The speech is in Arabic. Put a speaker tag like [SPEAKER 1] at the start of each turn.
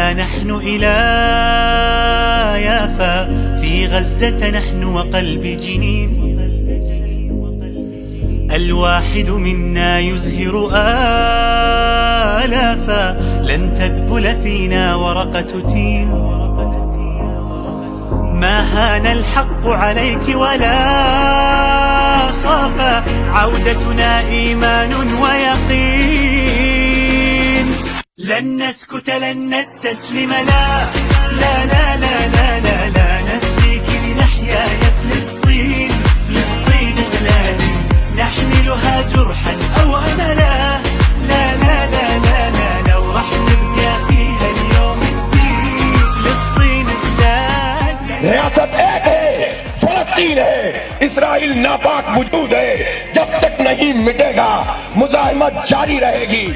[SPEAKER 1] ها نحن إلى يافا في غزة نحن وقلب جنين. الواحد منا يزهر آلافا لن تذبل فينا ورقة تين. ما هان الحق عليك ولا خافا عودتنا إيمان ويقين. لن نسكت لن نستسلم لا لا لا لا لا لا, لا نفديك لنحيا يا فلسطين. فلسطين بلادي نحملها جرحا أو أملا. لا لا لا لا لا لو رح نبقى فيها اليوم الدين. فلسطين بلادي
[SPEAKER 2] रियासत एक है, फलस्तीन है, इसराइल नापाक वजूद है। जब तक नहीं मिटेगा मुजाहिमत जारी रहेगी।